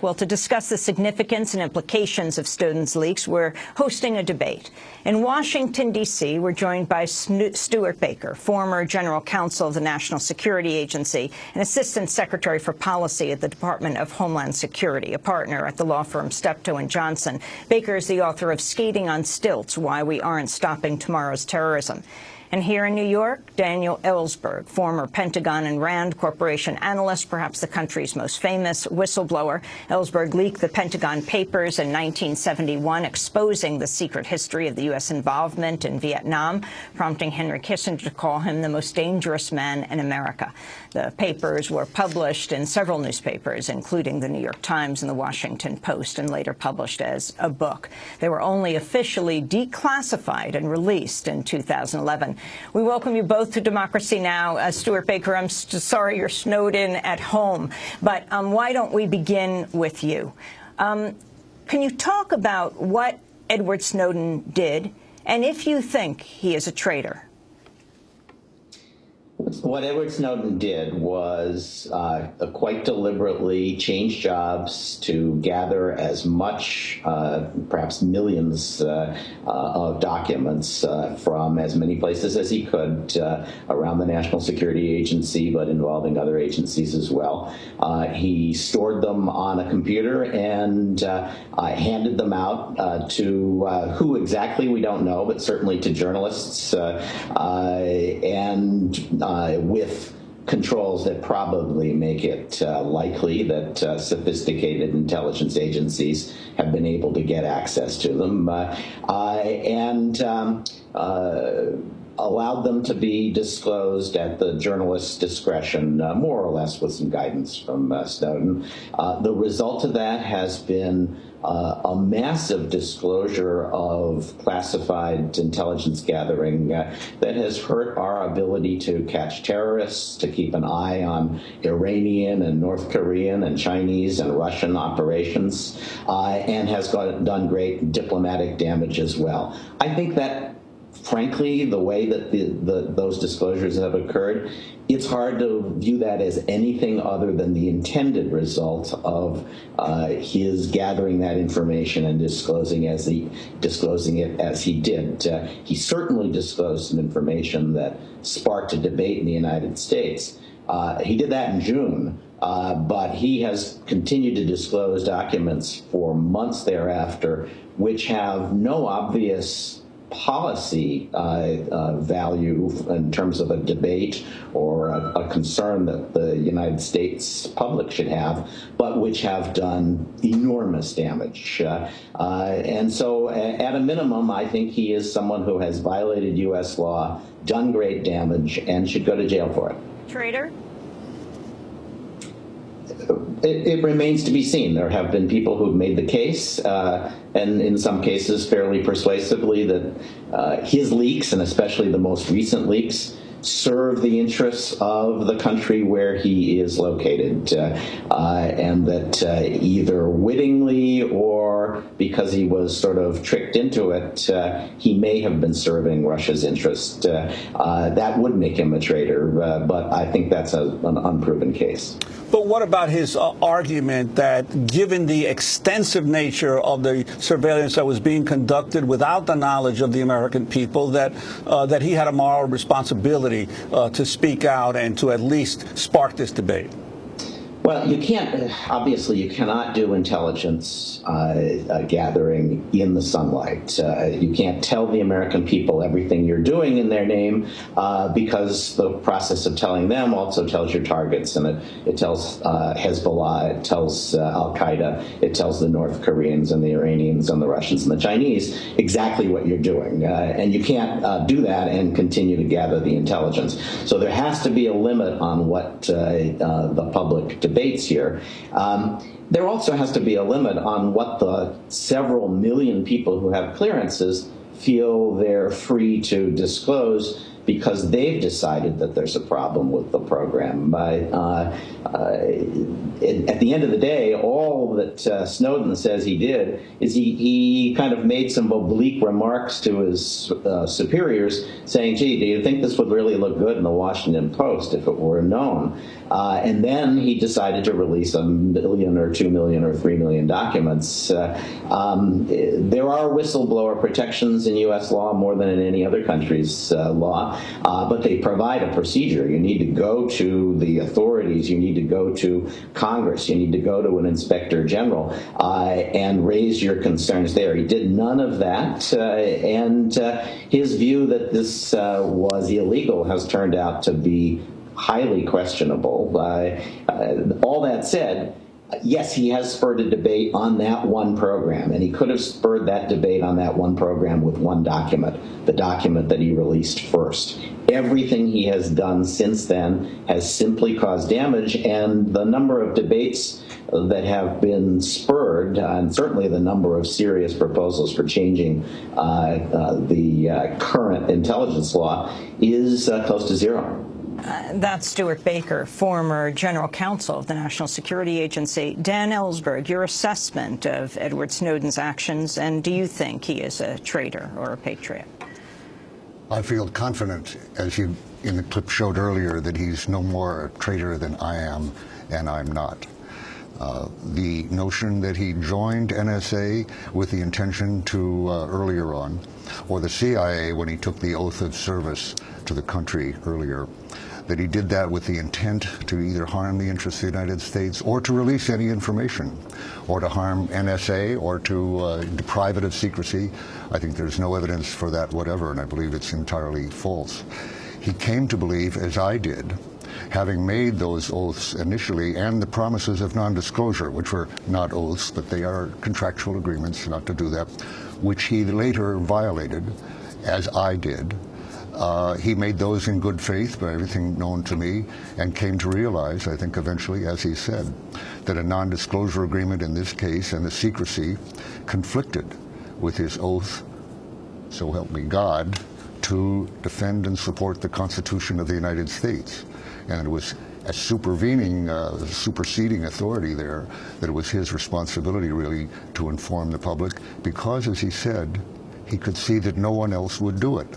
Well, to discuss the significance and implications of Snowden's leaks, we're hosting a debate. In Washington, D.C., we're joined by Stuart Baker, former general counsel of the National Security Agency and assistant secretary for policy at the Department of Homeland Security, a partner at the law firm Steptoe Johnson. Baker is the author of Skating on Stilts, Why We Aren't Stopping Tomorrow's Terrorism. And here in New York, Daniel Ellsberg, former Pentagon and RAND Corporation analyst, perhaps the country's most famous whistleblower. Ellsberg leaked the Pentagon Papers in 1971, exposing the secret history of the U.S. involvement in Vietnam, prompting Henry Kissinger to call him the most dangerous man in America. The papers were published in several newspapers, including the New York Times and the Washington Post, and later published as a book. They were only officially declassified and released in 2011. We welcome you both to Democracy Now! Stuart Baker, I'm sorry you're snowed in at home, but why don't we begin with you? Can you talk about what Edward Snowden did, and if you think he is a traitor? What Edward Snowden did was quite deliberately change jobs to gather as much, perhaps millions of documents from as many places as he could around the National Security Agency, but involving other agencies as well. He stored them on a computer and handed them out to who exactly we don't know, but certainly to journalists with controls that probably make it likely that sophisticated intelligence agencies have been able to get access to them, and allowed them to be disclosed at the journalist's discretion, more or less with some guidance from Snowden. The result of that has been a massive disclosure of classified intelligence gathering that has hurt our ability to catch terrorists, to keep an eye on Iranian and North Korean and Chinese and Russian operations, and has done great diplomatic damage as well. I think that, frankly, the way that those disclosures have occurred, it's hard to view that as anything other than the intended result of his gathering that information and disclosing it as he did. He certainly disclosed some information that sparked a debate in the United States. He did that in June. But he has continued to disclose documents for months thereafter, which have no obvious policy value in terms of a debate or a concern that the United States public should have, but which have done enormous damage. And so at a minimum, I think he is someone who has violated U.S. law, done great damage, and should go to jail for it. Traitor? It remains to be seen. There have been people who've made the case, and in some cases fairly persuasively, that his leaks, and especially the most recent leaks, serve the interests of the country where he is located, and that either wittingly or because he was sort of tricked into it, he may have been serving Russia's interest. That would make him a traitor, but I think that's an unproven case. But what about his argument that given the extensive nature of the surveillance that was being conducted without the knowledge of the American people, that he had a moral responsibility to speak out and to at least spark this debate? Well, you can't, obviously, you cannot do intelligence gathering in the sunlight. You can't tell the American people everything you're doing in their name because the process of telling them also tells your targets, and it tells Hezbollah, it tells Al-Qaeda, it tells the North Koreans and the Iranians and the Russians and the Chinese exactly what you're doing. And you can't do that and continue to gather the intelligence. So there has to be a limit on what the public debates here. There also has to be a limit on what the several million people who have clearances feel they're free to disclose because they've decided that there's a problem with the program. At the end of the day, all that Snowden says he did is he kind of made some oblique remarks to his superiors saying, gee, do you think this would really look good in the Washington Post if it were known? And then he decided to release 1 million or 2 million or 3 million documents. There are whistleblower protections in U.S. law more than in any other country's law, but they provide a procedure. You need to go to the authorities, you need to go to Congress, you need to go to an inspector general and raise your concerns there. He did none of that, and his view that this was illegal has turned out to be highly questionable. All that said, yes, he has spurred a debate on that one program, and he could have spurred that debate on that one program with one document, the document that he released first. Everything he has done since then has simply caused damage, and the number of debates that have been spurred, and certainly the number of serious proposals for changing the current intelligence law is close to zero. That's Stuart Baker, former general counsel of the National Security Agency. Dan Ellsberg, your assessment of Edward Snowden's actions, and do you think he is a traitor or a patriot? I feel confident, as you in the clip showed earlier, that he's no more a traitor than I am, and I'm not. The notion that he joined NSA with the intention to, earlier on, or the CIA when he took the oath of service to the country earlier, that he did that with the intent to either harm the interests of the United States or to release any information, or to harm NSA, or to deprive it of secrecy. I think there's no evidence for that whatever, and I believe it's entirely false. He came to believe, as I did, having made those oaths initially and the promises of non-disclosure, which were not oaths, but they are contractual agreements not to do that, which he later violated, as I did. He made those in good faith by everything known to me, and came to realize, I think eventually, as he said, that a non-disclosure agreement in this case and the secrecy conflicted with his oath, so help me God, to defend and support the Constitution of the United States. And it was a superseding authority there, that it was his responsibility really to inform the public, because, as he said, he could see that no one else would do it.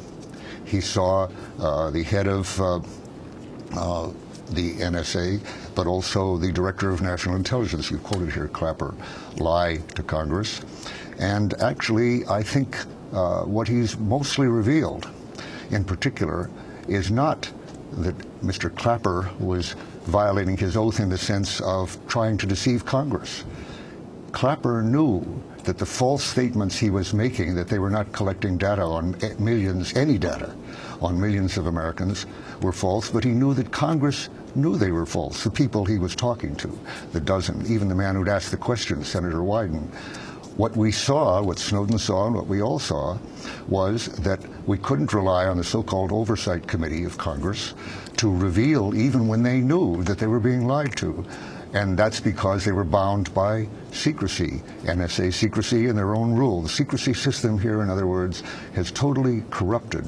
He saw the head of the NSA, but also the Director of National Intelligence, you quoted here, Clapper, lie to Congress. And actually, I think what he's mostly revealed, in particular, is not that Mr. Clapper was violating his oath in the sense of trying to deceive Congress. Clapper knew that the false statements he was making, that they were not collecting data on millions, any data on millions of Americans, were false, but he knew that Congress knew they were false, the people he was talking to, the dozen, even the man who'd asked the question, Senator Wyden. What we saw, what Snowden saw, and what we all saw, was that we couldn't rely on the so-called Oversight Committee of Congress to reveal, even when they knew that they were being lied to. And that's because they were bound by secrecy, NSA secrecy and their own rule. The secrecy system here, in other words, has totally corrupted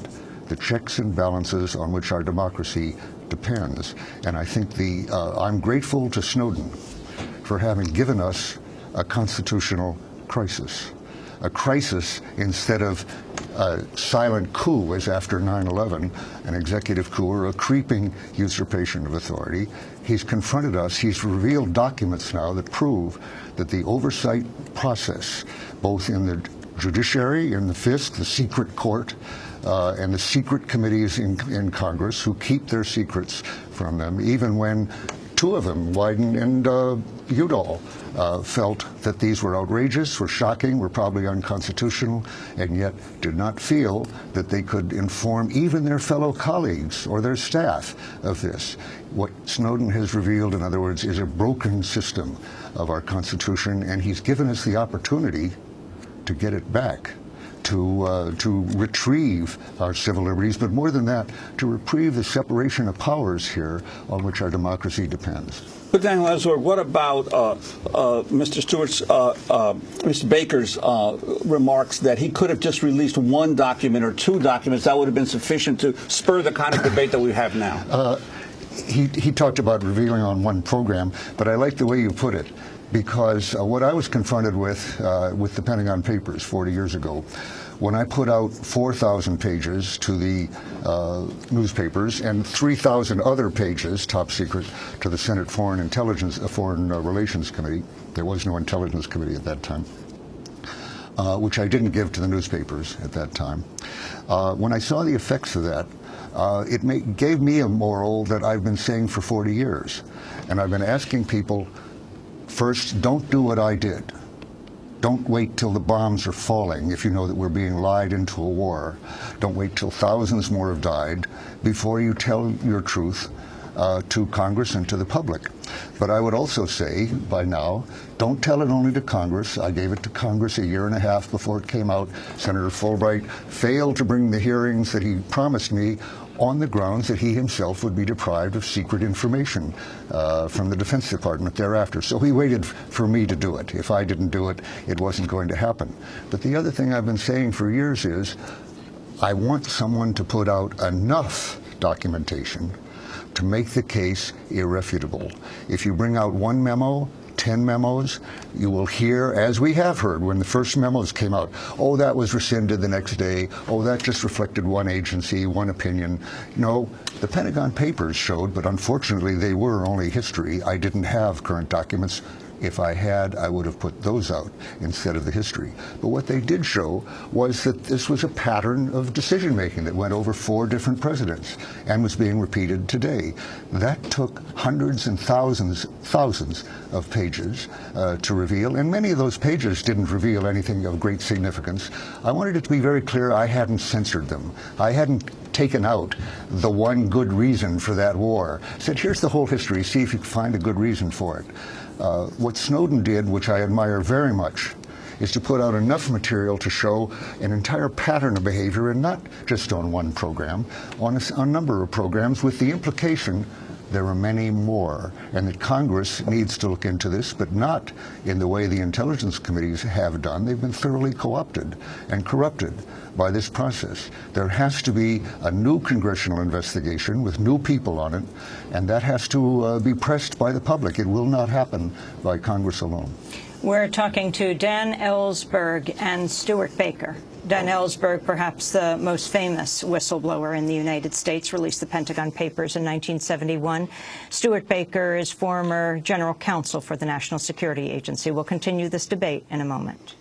the checks and balances on which our democracy depends. And I think I'm grateful to Snowden for having given us a constitutional crisis. A crisis instead of a silent coup as after 9/11, an executive coup or a creeping usurpation of authority. He's confronted us, he's revealed documents now that prove that the oversight process, both in the judiciary, in the FISC, the secret court, and the secret committees in Congress who keep their secrets from them, even when two of them, Wyden and Udall, felt that these were outrageous, were shocking, were probably unconstitutional, and yet did not feel that they could inform even their fellow colleagues or their staff of this. What Snowden has revealed, in other words, is a broken system of our Constitution, and he's given us the opportunity to get it back, to retrieve our civil liberties, but more than that, to retrieve the separation of powers here on which our democracy depends. But Daniel Ellsberg, what about Mr. Baker's remarks that he could have just released one document or two documents that would have been sufficient to spur the kind of debate that we have now? He talked about revealing on one program, but I like the way you put it, because what I was confronted with the Pentagon Papers 40 years ago, when I put out 4,000 pages to the newspapers and 3,000 other pages, top secret, to the Senate Foreign Relations Committee. There was no Intelligence Committee at that time, which I didn't give to the newspapers at that time. When I saw the effects of that, it gave me a moral that I've been saying for 40 years. And I've been asking people, first, don't do what I did. Don't wait till the bombs are falling if you know that we're being lied into a war. Don't wait till thousands more have died before you tell your truth to Congress and to the public. But I would also say, by now, don't tell it only to Congress. I gave it to Congress a year and a half before it came out. Senator Fulbright failed to bring the hearings that he promised me on the grounds that he himself would be deprived of secret information from the Defense Department thereafter. So he waited for me to do it. If I didn't do it, it wasn't going to happen. But the other thing I've been saying for years is, I want someone to put out enough documentation to make the case irrefutable. If you bring out one memo, 10 memos, you will hear, as we have heard when the first memos came out, oh, that was rescinded the next day, oh, that just reflected one agency, one opinion. No, the Pentagon Papers showed, but unfortunately they were only history. I didn't have current documents. If I had, I would have put those out instead of the history. But what they did show was that this was a pattern of decision-making that went over 4 different presidents and was being repeated today. That took hundreds and thousands of pages to reveal, and many of those pages didn't reveal anything of great significance. I wanted it to be very clear I hadn't censored them. I hadn't taken out the one good reason for that war. I said, here's the whole history, see if you can find a good reason for it. What Snowden did, which I admire very much, is to put out enough material to show an entire pattern of behavior, and not just on one program, on a number of programs, with the implication there are many more, and that Congress needs to look into this, but not in the way the intelligence committees have done. They've been thoroughly co-opted and corrupted by this process. There has to be a new congressional investigation with new people on it, and that has to be pressed by the public. It will not happen by Congress alone. We're talking to Dan Ellsberg and Stuart Baker. Dan Ellsberg, perhaps the most famous whistleblower in the United States, released the Pentagon Papers in 1971. Stuart Baker is former general counsel for the National Security Agency. We'll continue this debate in a moment.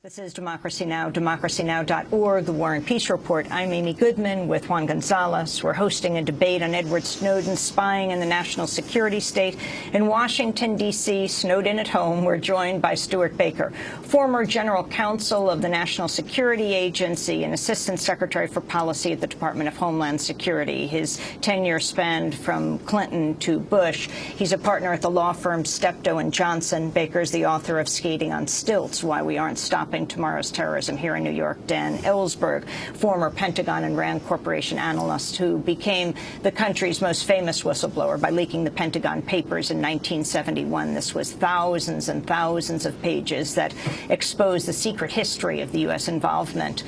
This is Democracy Now!, democracynow.org, The War and Peace Report. I'm Amy Goodman with Juan Gonzalez. We're hosting a debate on Edward Snowden's spying in the national security state. In Washington, D.C., Snowden at home, we're joined by Stuart Baker, former general counsel of the National Security Agency and assistant secretary for policy at the Department of Homeland Security. His tenure spanned from Clinton to Bush. He's a partner at the law firm Steptoe Johnson. Baker is the author of Skating on Stilts, Why We Aren't Stopping Tomorrow's Terrorism here in New York. Dan Ellsberg, former Pentagon and RAND Corporation analyst who became the country's most famous whistleblower by leaking the Pentagon Papers in 1971. This was thousands and thousands of pages that exposed the secret history of the U.S. involvement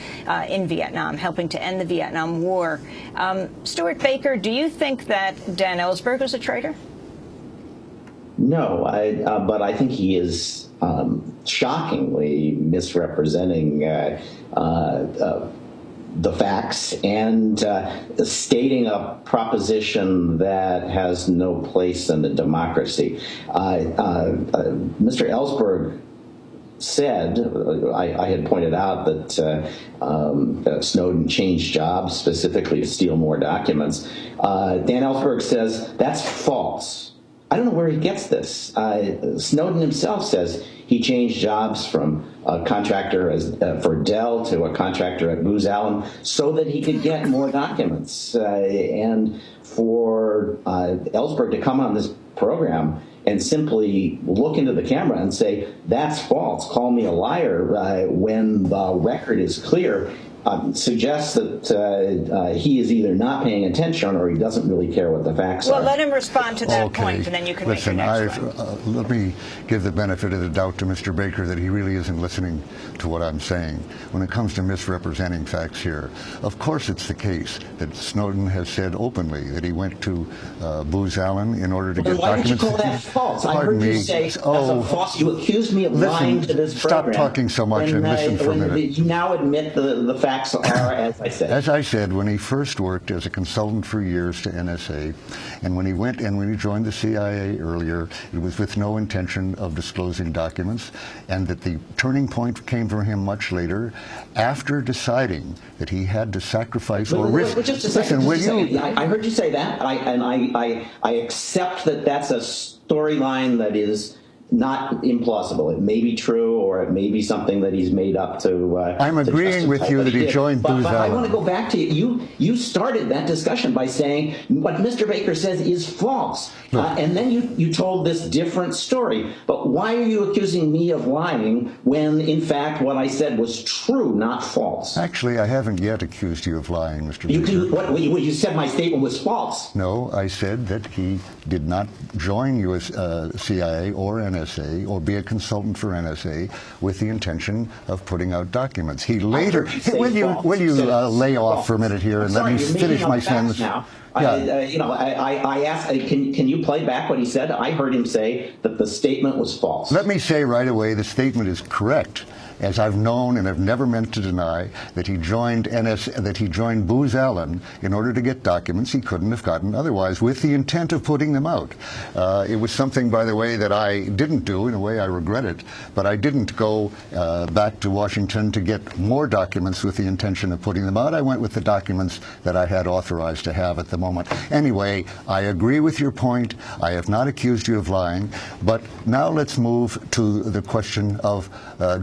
in Vietnam, helping to end the Vietnam War. Stuart Baker, do you think that Dan Ellsberg was a traitor? No, but I think he is shockingly misrepresenting the facts and stating a proposition that has no place in a democracy. Mr. Ellsberg said, I had pointed out that Snowden changed jobs specifically to steal more documents. Dan Ellsberg says that's false. I don't know where he gets this. Snowden himself says he changed jobs from a contractor for Dell to a contractor at Booz Allen so that he could get more documents. And for Ellsberg to come on this program and simply look into the camera and say, that's false, call me a liar, when the record is clear, suggests that he is either not paying attention or he doesn't really care what the facts are. Well, let him respond to that point, and then you can make your next one. Let me give the benefit of the doubt to Mr. Baker that he really isn't listening to what I'm saying. When it comes to misrepresenting facts here, of course it's the case that Snowden has said openly that he went to Booz Allen in order to get why documents. Why did you call that false? I Pardon heard you me. say that's a false. You accused me of lying to this program. Stop talking so much and listen for a minute. You now admit the facts are as I said. As I said, when he first worked as a consultant for years to NSA, and when he joined the CIA earlier, it was with no intention of disclosing documents, and that the turning point came for him much later, after deciding that he had to sacrifice or risk. I heard you say that, and I accept that that's a storyline that is not implausible. It may be true, or it may be something that he's made up to. I'm agreeing with you that he joined Booz Allen. But I want to go back to you. You started that discussion by saying what Mr. Baker says is false, and then you told this different story. But why are you accusing me of lying when, in fact, what I said was true, not false? Actually, I haven't yet accused you of lying, Mr. Baker. You said my statement was false. No, I said that he did not join CIA or NSA or be a consultant for NSA with the intention of putting out documents. He later, will you lay off for a minute here and let me finish my sentence? Now. Yeah. I asked, can you play back what he said? I heard him say that the statement was false. Let me say right away the statement is correct, as I've known and have never meant to deny that he joined Booz Allen in order to get documents he couldn't have gotten otherwise, with the intent of putting them out. It was something, by the way, that I didn't do. In a way, I regret it, but I didn't go back to Washington to get more documents with the intention of putting them out. I went with the documents that I had authorized to have at the moment. Anyway, I agree with your point. I have not accused you of lying, but now let's move to the question of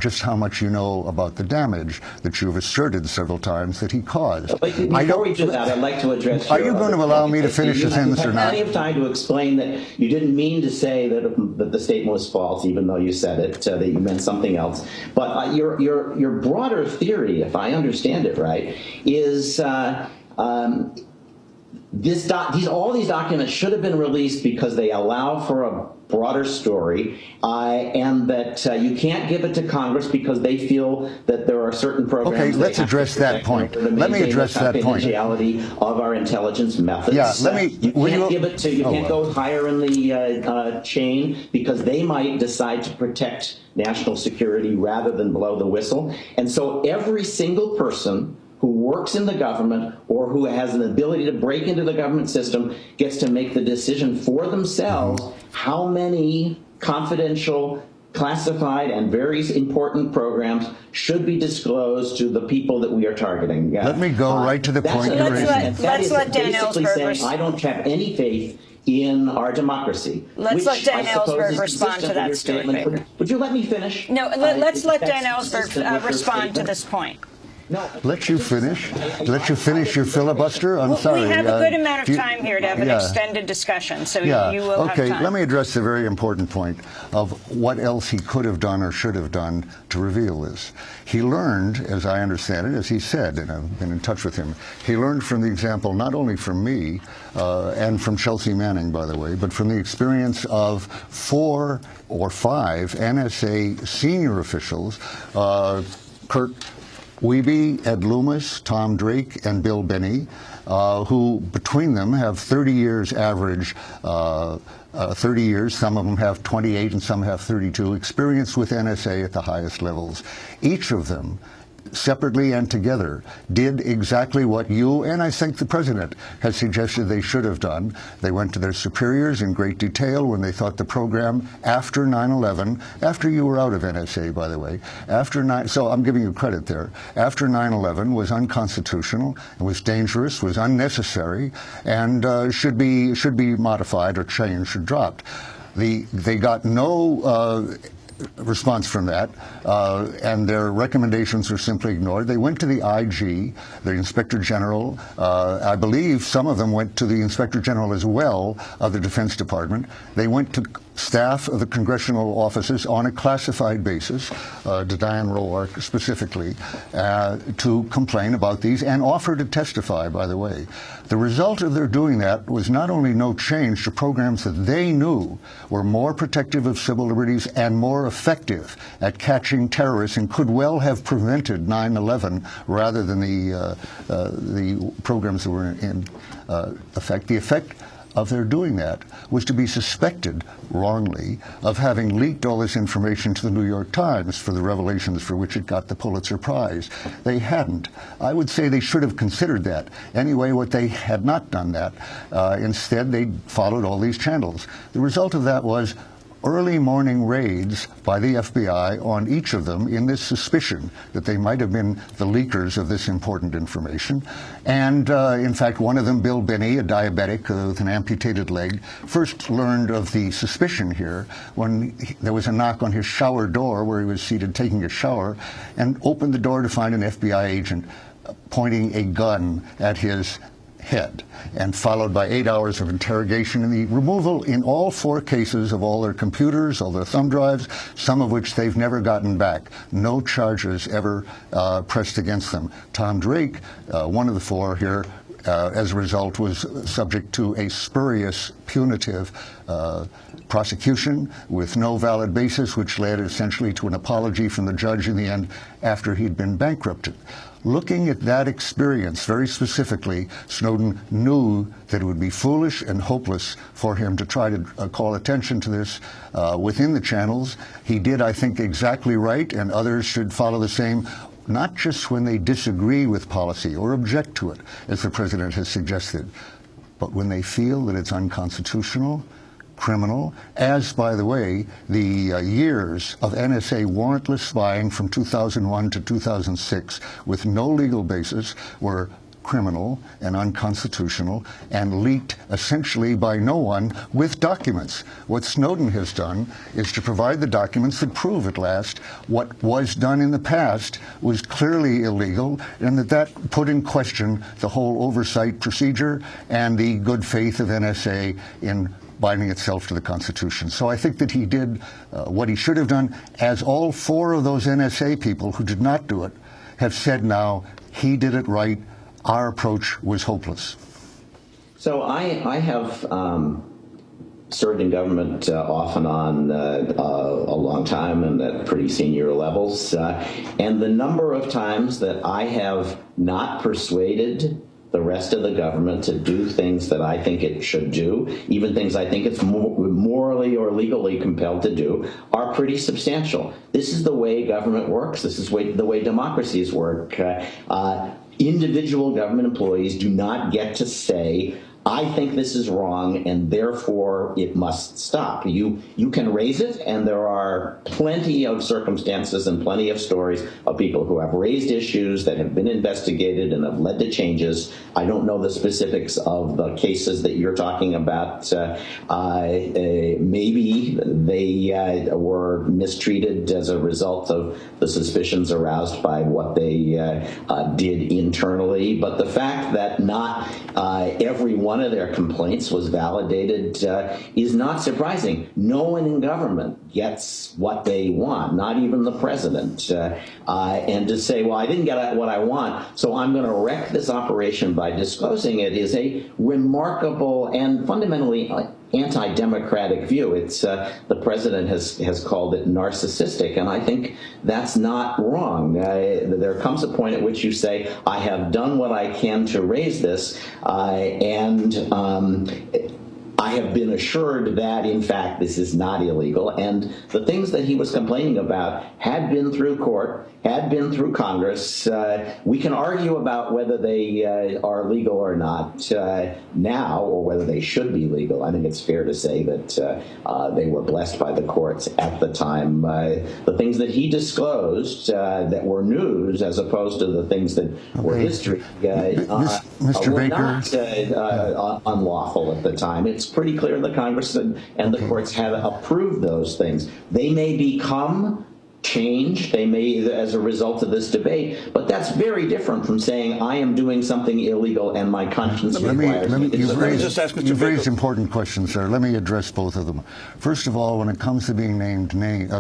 just how much you know about the damage that you've asserted several times that he caused. Before we do that, I'd like to address. Are you going to allow me to finish the sentence or not? You have plenty of time to explain that you didn't mean to say that the statement was false, even though you said it, that you meant something else. But your broader theory, if I understand it right, is all these documents should have been released because they allow for a broader story, and that you can't give it to Congress because they feel that there are certain programs. Okay, let's address that point. Let me address that point. Confidentiality of our intelligence methods. Yeah, let me. You can't give it to. You can't go higher in the chain because they might decide to protect national security rather than blow the whistle. And so every single person who works in the government or who has an ability to break into the government system gets to make the decision for themselves how many confidential, classified, and very important programs should be disclosed to the people that we are targeting. Let me go right to the point you're raising. Let's let Dan Ellsberg saying I don't have any faith in our democracy. Let's let Dan Ellsberg respond to that, Stuart Baker. Would you let me finish? No, let's let Dan Ellsberg respond to this point. No. Let you finish? Let you finish your filibuster? I'm sorry. We have a good amount of time here to have an extended discussion, so you will have time. Let me address the very important point of what else he could have done or should have done to reveal this. He learned, as I understand it, as he said, and I've been in touch with him, he learned from the example not only from me and from Chelsea Manning, by the way, but from the experience of 4 or 5 NSA senior officials, Kurt Wiebe, Ed Loomis, Tom Drake, and Bill Binney, who between them have 30 years average, 30 years, some of them have 28 and some have 32, experience with NSA at the highest levels. Each of them, separately and together, did exactly what you and I think the president has suggested they should have done. They went to their superiors in great detail when they thought the program after 9/11, after you were out of NSA, by the way, so I'm giving you credit there, after 9/11 was unconstitutional, was dangerous, was unnecessary, and should be modified or changed or dropped. They got no response from that, and their recommendations were simply ignored. They went to the IG, the Inspector General. I believe some of them went to the Inspector General as well of the Defense Department. They went to staff of the congressional offices on a classified basis, to Diane Roark specifically, to complain about these and offer to testify, by the way. The result of their doing that was not only no change to programs that they knew were more protective of civil liberties and more effective at catching terrorists and could well have prevented 9/11 rather than the programs that were in effect. The effect of their doing that was to be suspected wrongly of having leaked all this information to the New York Times for the revelations for which it got the Pulitzer Prize. They hadn't. I would say they should have considered that. Anyway, what they had not done that. Instead, they followed all these channels. The result of that was early morning raids by the FBI on each of them in this suspicion that they might have been the leakers of this important information. And in fact, one of them, Bill Binney, a diabetic with an amputated leg, first learned of the suspicion here when there was a knock on his shower door where he was seated taking a shower, and opened the door to find an FBI agent pointing a gun at his head, and followed by 8 hours of interrogation and the removal in all 4 cases of all their computers, all their thumb drives, some of which they've never gotten back. No charges ever pressed against them. Tom Drake, one of the 4 here, as a result, was subject to a spurious, punitive prosecution with no valid basis, which led essentially to an apology from the judge in the end after he'd been bankrupted. Looking at that experience very specifically, Snowden knew that it would be foolish and hopeless for him to try to call attention to this within the channels. He did, I think, exactly right, and others should follow the same, not just when they disagree with policy or object to it, as the president has suggested, but when they feel that it's unconstitutional, criminal, as, by the way, the years of NSA warrantless spying from 2001 to 2006 with no legal basis were criminal and unconstitutional and leaked essentially by no one with documents. What Snowden has done is to provide the documents that prove at last what was done in the past was clearly illegal, and that put in question the whole oversight procedure and the good faith of NSA in binding itself to the Constitution. So I think that he did what he should have done, as all 4 of those NSA people who did not do it have said now. He did it right. Our approach was hopeless. So I have served in government off and on a long time and at pretty senior levels. And the number of times that I have not persuaded the rest of the government to do things that I think it should do, even things I think it's morally or legally compelled to do, are pretty substantial. This is the way government works. This is the way democracies work. Individual government employees do not get to say, I think this is wrong, and therefore it must stop. You can raise it, and there are plenty of circumstances and plenty of stories of people who have raised issues that have been investigated and have led to changes. I don't know the specifics of the cases that you're talking about. Maybe they were mistreated as a result of the suspicions aroused by what they did internally. But the fact that not every one of their complaints was validated is not surprising. No one in government gets what they want, not even the president. And to say, well, I didn't get what I want, so I'm going to wreck this operation by disclosing it, is a remarkable and fundamentally anti-democratic view. It's the president has called it narcissistic, and I think that's not wrong. There comes a point at which you say, I have done what I can to raise this, and I have been assured that, in fact, this is not illegal, and the things that he was complaining about had been through court, had been through Congress. We can argue about whether they are legal or not now, or whether they should be legal. I think it's fair to say that they were blessed by the courts at the time. The things that he disclosed that were news, as opposed to the things that were history, Mr. were Baker, not unlawful at the time. It's pretty clear the Congress and the courts have approved those things. They may become changed, they may, as a result of this debate, but that's very different from saying I am doing something illegal and my conscience requires me. You've raised important questions, sir. Let me address both of them. First of all, when it comes to being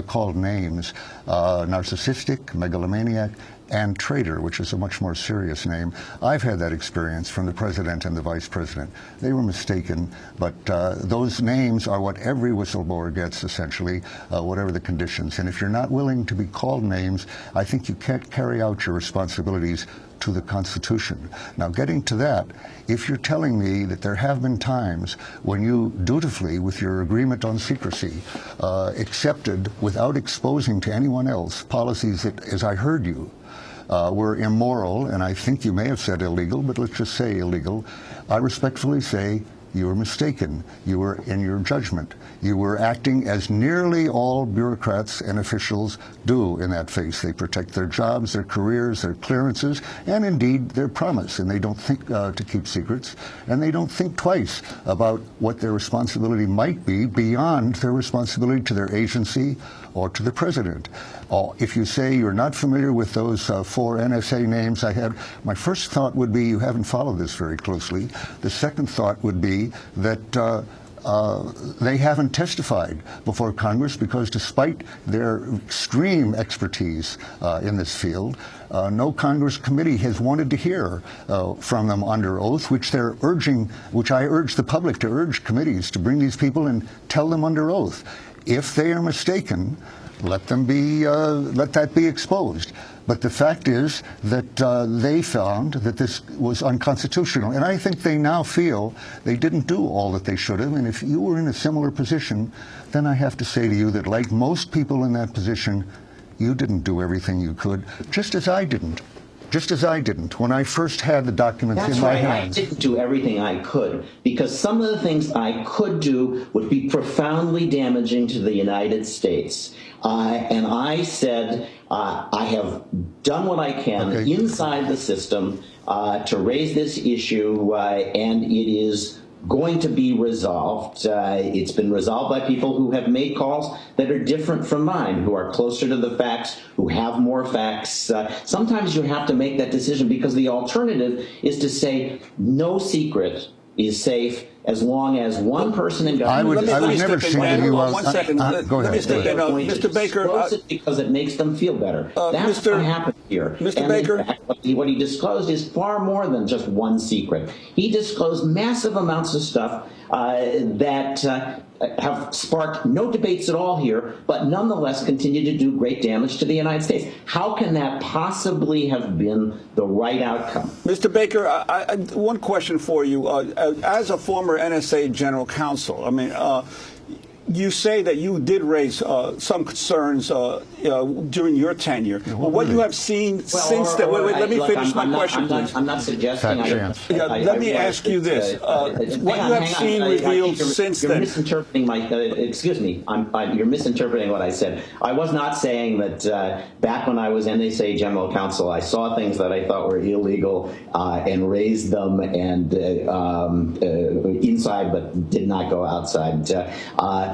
called names, narcissistic, megalomaniac, and traitor, which is a much more serious name. I've had that experience from the president and the vice president. They were mistaken, but those names are what every whistleblower gets, essentially, whatever the conditions. And if you're not willing to be called names, I think you can't carry out your responsibilities to the Constitution. Now, getting to that, if you're telling me that there have been times when you dutifully, with your agreement on secrecy, accepted without exposing to anyone else policies that, as I heard you, were immoral, and I think you may have said illegal, but let's just say illegal, I respectfully say you were mistaken. You were, in your judgment, you were acting as nearly all bureaucrats and officials do in that phase. They protect their jobs, their careers, their clearances, and indeed their promise. And they don't think to keep secrets, and they don't think twice about what their responsibility might be beyond their responsibility to their agency or to the president. If you say you're not familiar with those 4 NSA names I had, my first thought would be you haven't followed this very closely. The second thought would be that they haven't testified before Congress because despite their extreme expertise in this field, no Congress committee has wanted to hear from them under oath, which they're urging, which I urge the public to urge committees to bring these people and tell them under oath. If they are mistaken, let them be, let that be exposed. But the fact is that they found that this was unconstitutional. And I think they now feel they didn't do all that they should have. And if you were in a similar position, then I have to say to you that like most people in that position, you didn't do everything you could, just as I didn't. Just as I didn't when I first had the documents in my hands. I didn't do everything I could because some of the things I could do would be profoundly damaging to the United States. And I said, I have done what I can inside the system to raise this issue, and it is going to be resolved. It's been resolved by people who have made calls that are different from mine, who are closer to the facts, who have more facts. Sometimes you have to make that decision because the alternative is to say no secret is safe as long as one person in government. I would never single you out. 1 second. Go ahead. Mr. Baker. Because it makes them feel better. That's what happened here. Mr. Baker. In fact, what he disclosed is far more than just one secret. He disclosed massive amounts of stuff that have sparked no debates at all here, but nonetheless continue to do great damage to the United States. How can that possibly have been the right outcome? Mr. Baker, one question for you. As a former NSA general counsel, I mean, you say that you did raise some concerns during your tenure. Well, what you have seen since that? Wait, let me finish my question, please. I'm not suggesting. Let me ask you this: what you have seen revealed since then? You're misinterpreting my. Excuse me. You're misinterpreting what I said. I was not saying that back when I was NSA general counsel, I saw things that I thought were illegal and raised them and inside, but did not go outside.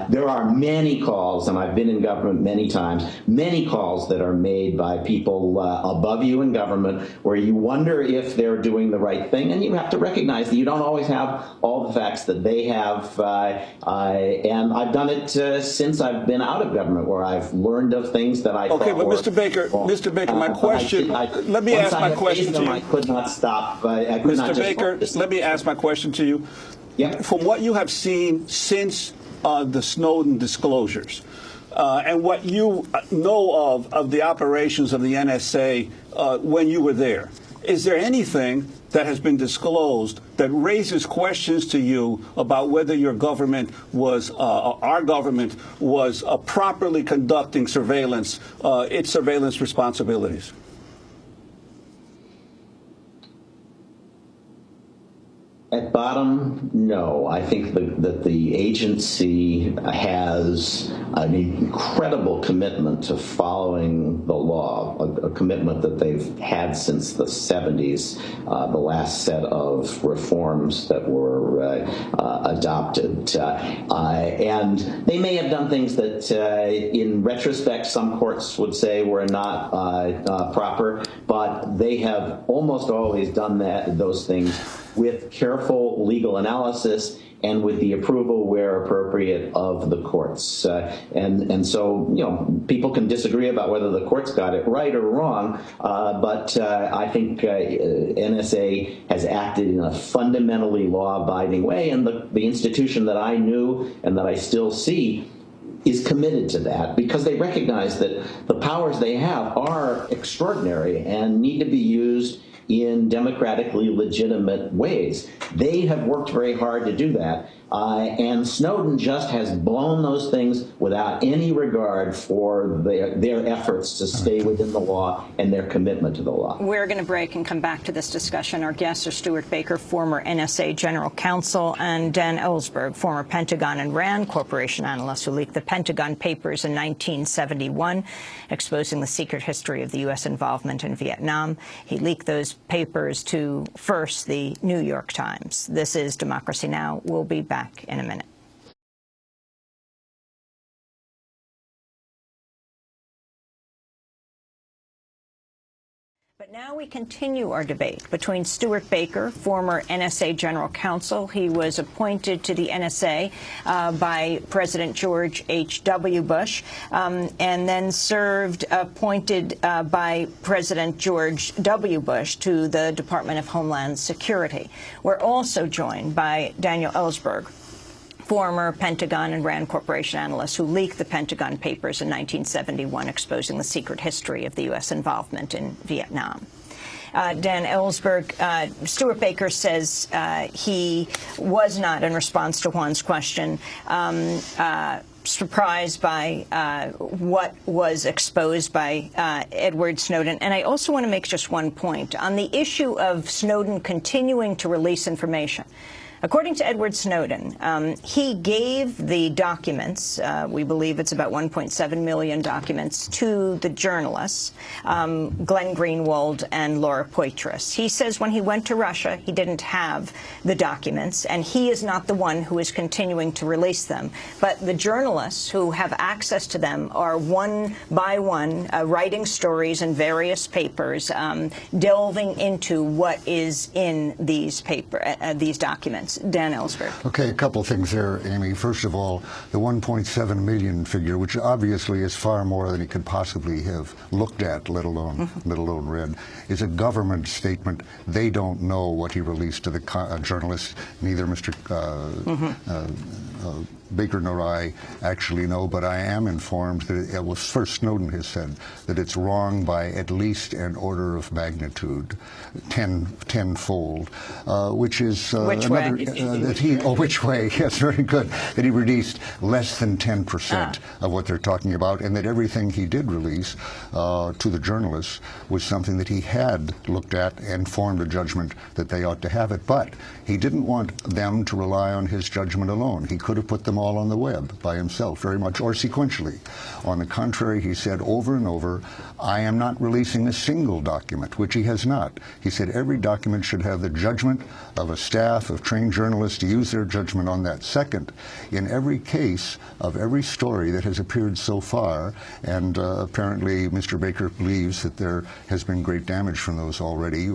There are many calls, and I've been in government many times, many calls that are made by people above you in government where you wonder if they're doing the right thing, and you have to recognize that you don't always have all the facts that they have. And I've done it since I've been out of government, where I've learned of things that I thought were wrong. Mr. Baker, my question. Let me ask my question to you. I could not stop. Mr. Baker, let me ask my question to you. Yeah. From what you have seen since the Snowden disclosures, and what you know of the operations of the NSA when you were there, is there anything that has been disclosed that raises questions to you about whether your government was, our government was properly conducting surveillance, its surveillance responsibilities? At bottom, no. I think that the agency has an incredible commitment to following the law, a commitment that they've had since the 70s, the last set of reforms that were adopted. And they may have done things that, in retrospect, some courts would say were not proper, but they have almost always done those things with careful legal analysis and with the approval, where appropriate, of the courts. And so, people can disagree about whether the courts got it right or wrong, but I think NSA has acted in a fundamentally law-abiding way, and the institution that I knew and that I still see is committed to that, because they recognize that the powers they have are extraordinary and need to be used in democratically legitimate ways. They have worked very hard to do that, and Snowden just has blown those things without any regard for their efforts to stay within the law and their commitment to the law. We're going to break and come back to this discussion. Our guests are Stuart Baker, former NSA General Counsel, and Dan Ellsberg, former Pentagon and RAND Corporation analyst who leaked the Pentagon Papers in 1971, exposing the secret history of the U.S. involvement in Vietnam. He leaked those papers to, first, the New York Times. This is Democracy Now! We'll be back in a minute. But now we continue our debate between Stuart Baker, former NSA General Counsel. He was appointed to the NSA by President George H.W. Bush, and then appointed by President George W. Bush to the Department of Homeland Security. We're also joined by Daniel Ellsberg, former Pentagon and RAND Corporation analyst who leaked the Pentagon Papers in 1971, exposing the secret history of the U.S. involvement in Vietnam. Dan Ellsberg, Stuart Baker says he was not, in response to Juan's question, surprised by what was exposed by Edward Snowden. And I also want to make just one point on the issue of Snowden continuing to release information. According to Edward Snowden, he gave the documents, we believe it's about 1.7 million documents, to the journalists, Glenn Greenwald and Laura Poitras. He says when he went to Russia, he didn't have the documents, and he is not the one who is continuing to release them. But the journalists who have access to them are one by one writing stories in various papers, delving into what is in these documents. Dan Ellsberg. Okay, a couple things there, Amy. First of all, the 1.7 million figure, which obviously is far more than he could possibly have looked at, let alone read, is a government statement. They don't know what he released to the journalists. Neither Mr. Baker nor I actually know, but I am informed that it was first Snowden has said that it's wrong by at least an order of magnitude, tenfold, which is which another way? That he which way? Yes, very good. That he released less than 10% of what they're talking about, and that everything he did release to the journalists was something that he had looked at and formed a judgment that they ought to have it. But he didn't want them to rely on his judgment alone. He could have put them all on the web by himself, very much, or sequentially. On the contrary, he said over and over, I am not releasing a single document, which he has not. He said every document should have the judgment of a staff of trained journalists to use their judgment on that. Second, in every case of every story that has appeared so far, and apparently Mr. Baker believes that there has been great damage from those already,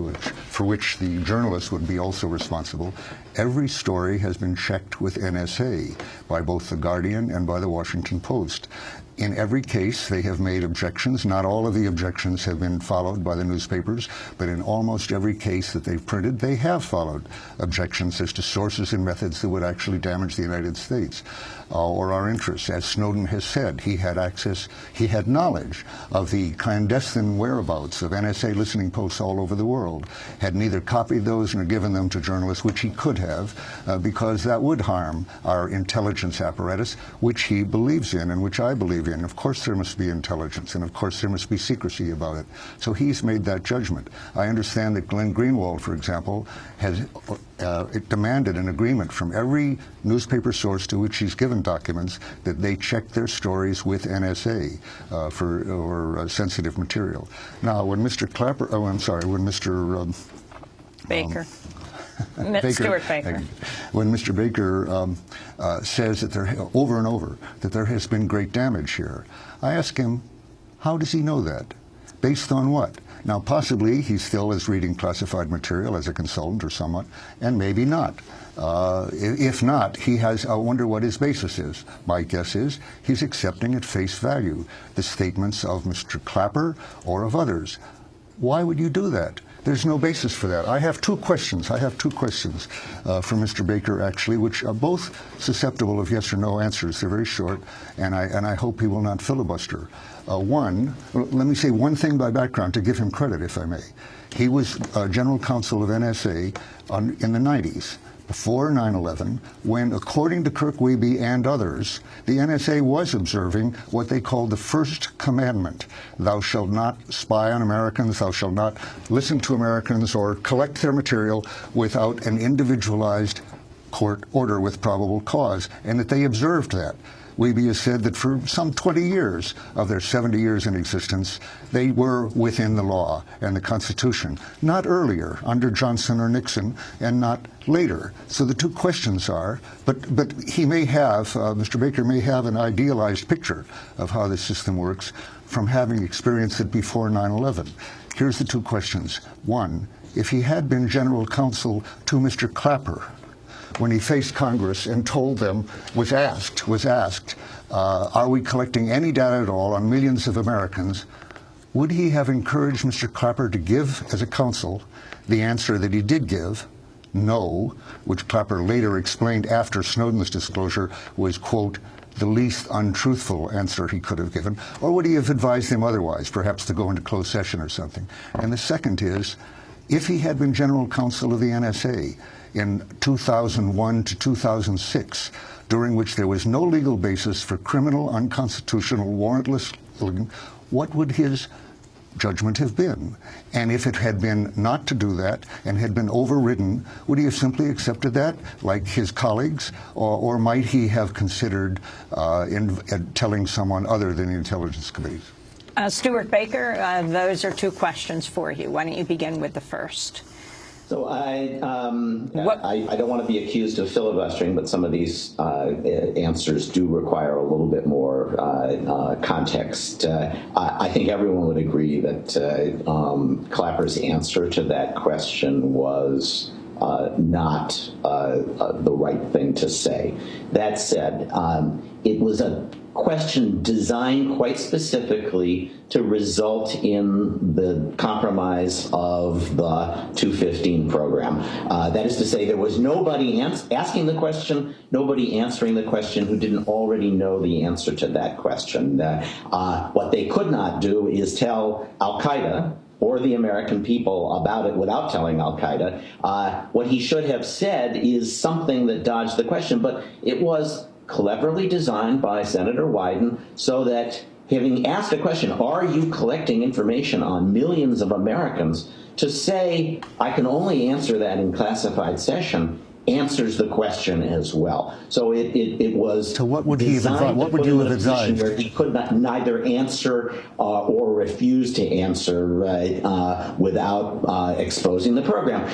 for which the journalists would be also responsible, every story has been checked with NSA by both The Guardian and by The Washington Post. In every case, they have made objections. Not all of the objections have been followed by the newspapers, but in almost every case that they've printed, they have followed objections as to sources and methods that would actually damage the United States or our interests. As Snowden has said, he had access, he had knowledge of the clandestine whereabouts of NSA listening posts all over the world, had neither copied those nor given them to journalists, which he could have, because that would harm our intelligence apparatus, which he believes in and which I believe gave in. Of course there must be intelligence, and of course there must be secrecy about it. So he's made that judgment. I understand that Glenn Greenwald, for example, has demanded an agreement from every newspaper source to which he's given documents that they check their stories with NSA for sensitive material. Now, when Mr. Clapper, when Mr. Baker. Baker, Stuart Baker. When Mr. Baker says that over and over that there has been great damage here, I ask him, how does he know that? Based on what? Now, possibly he still is reading classified material as a consultant or somewhat, and maybe not. If not, I wonder what his basis is. My guess is he's accepting at face value the statements of Mr. Clapper or of others. Why would you do that? There's no basis for that. I have two questions. For Mr. Baker, actually, which are both susceptible of yes or no answers. They're very short, and I hope he will not filibuster. One, let me say one thing by background to give him credit, if I may. He was General Counsel of NSA in the 90s. Before 9/11, when, according to Kirk Wiebe and others, the NSA was observing what they called the first commandment. Thou shalt not spy on Americans, thou shalt not listen to Americans or collect their material without an individualized court order with probable cause, and that they observed that. Wiebe has said that for some 20 years of their 70 years in existence, they were within the law and the Constitution, not earlier, under Johnson or Nixon, and not later. So the two questions are, but he may have, Mr. Baker may have an idealized picture of how the system works from having experienced it before 9/11. Here's the two questions. One, if he had been General Counsel to Mr. Clapper, when he faced Congress and told them, was asked, are we collecting any data at all on millions of Americans, would he have encouraged Mr. Clapper to give, as a counsel, the answer that he did give, no, which Clapper later explained after Snowden's disclosure was, quote, the least untruthful answer he could have given, or would he have advised him otherwise, perhaps to go into closed session or something? And the second is, if he had been General Counsel of the NSA, in 2001 to 2006, during which there was no legal basis for criminal, unconstitutional, warrantless killing, what would his judgment have been? And if it had been not to do that and had been overridden, would he have simply accepted that, like his colleagues, or might he have considered telling someone other than the intelligence committees? Stuart Baker, those are two questions for you. Why don't you begin with the first? So I don't want to be accused of filibustering, but some of these answers do require a little bit more context. I think everyone would agree that Clapper's answer to that question was not the right thing to say. That said, it was a question designed quite specifically to result in the compromise of the 215 program. That is to say, there was nobody asking the question, nobody answering the question who didn't already know the answer to that question. What they could not do is tell Al-Qaeda or the American people about it without telling Al-Qaeda. What he should have said is something that dodged the question, but it was cleverly designed by Senator Wyden so that, having asked a question, are you collecting information on millions of Americans, to say, I can only answer that in classified session, answers the question as well. So it was. So what would he have advised? What would you have advised? Where he could not neither answer or refuse to answer without exposing the program.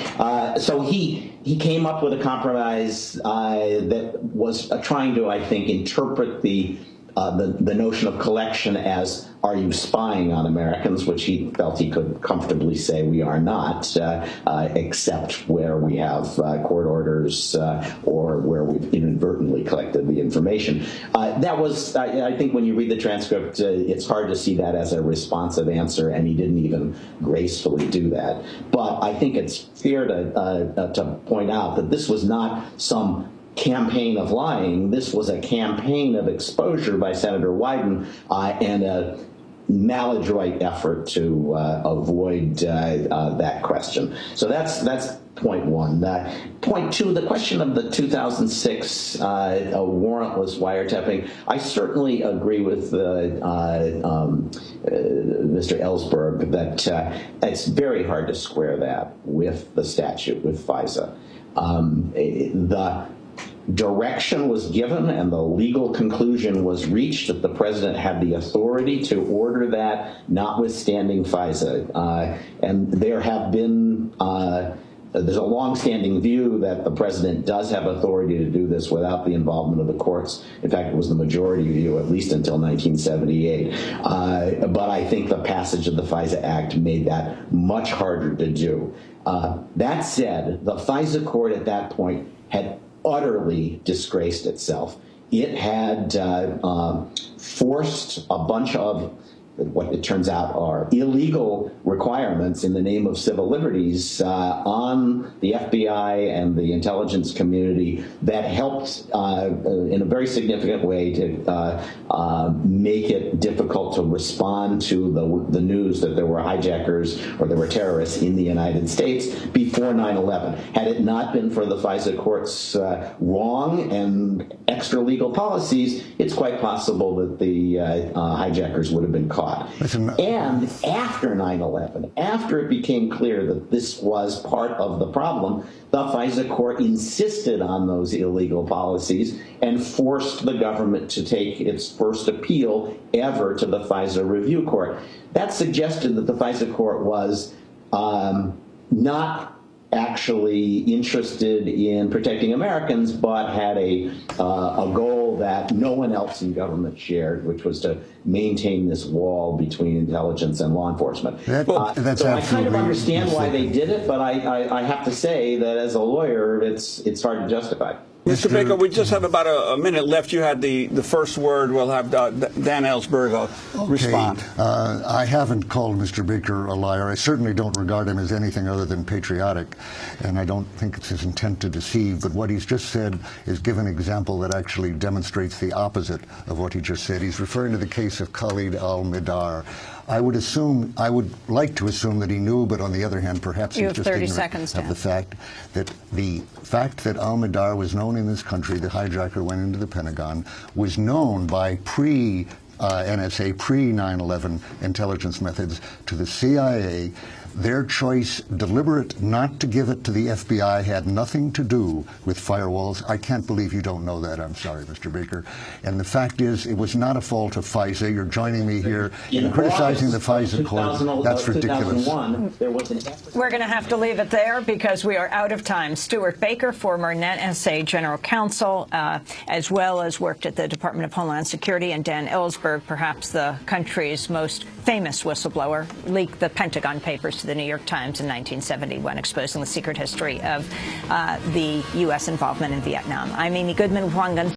So he came up with a compromise that was trying to, I think, interpret the notion of collection as, are you spying on Americans, which he felt he could comfortably say we are not, except where we have court orders or where we've inadvertently collected the information. That was, I think when you read the transcript, it's hard to see that as a responsive answer, and he didn't even gracefully do that. But I think it's fair to point out that this was not some campaign of lying. This was a campaign of exposure by Senator Wyden and a maladroit effort to avoid that question. So that's point one. Point two, the question of the 2006 warrantless wiretapping, I certainly agree with Mr. Ellsberg that it's very hard to square that with the statute, with FISA. The direction was given and the legal conclusion was reached that the president had the authority to order that, notwithstanding FISA. And there have been there's a long-standing view that the president does have authority to do this without the involvement of the courts. In fact, it was the majority view, at least until 1978. But I think the passage of the FISA Act made that much harder to do. That said, the FISA court at that point had utterly disgraced itself. It had forced a bunch of what it turns out are illegal requirements in the name of civil liberties on the FBI and the intelligence community that helped in a very significant way to make it difficult to respond to the news that there were hijackers or there were terrorists in the United States before 9/11. Had it not been for the FISA court's wrong and extra legal policies, it's quite possible that the hijackers would have been caught. And after 9/11, after it became clear that this was part of the problem, the FISA court insisted on those illegal policies and forced the government to take its first appeal ever to the FISA review court. That suggested that the FISA court was not actually interested in protecting Americans, but had a goal that no one else in government shared, which was to maintain this wall between intelligence and law enforcement. So I kind of understand why they did it, but I have to say that as a lawyer, it's hard to justify. Mr. Baker, we just have about a minute left. You had the first word. We'll have Dan Ellsberg respond. I haven't called Mr. Baker a liar. I certainly don't regard him as anything other than patriotic, and I don't think it's his intent to deceive. But what he's just said is give an example that actually demonstrates the opposite of what he just said. He's referring to the case of Khalid al-Mihdhar. I would like to assume that he knew, but on the other hand, perhaps he's just ignorant of the fact that al-Mihdhar was known in this country, the hijacker went into the Pentagon, was known by NSA, pre-9/11 intelligence methods to the CIA. Their choice, deliberate not to give it to the FBI, had nothing to do with firewalls. I can't believe you don't know that. I'm sorry, Mr. Baker. And the fact is, it was not a fault of FISA. You're joining me here in criticizing the FISA court. That's ridiculous. We're going to have to leave it there because we are out of time. Stuart Baker, former NSA General Counsel, as well as worked at the Department of Homeland Security, and Dan Ellsberg, perhaps the country's most famous whistleblower, leaked the Pentagon Papers to the New York Times in 1971, exposing the secret history of the U.S. involvement in Vietnam. I'm Amy Goodman with One Gun.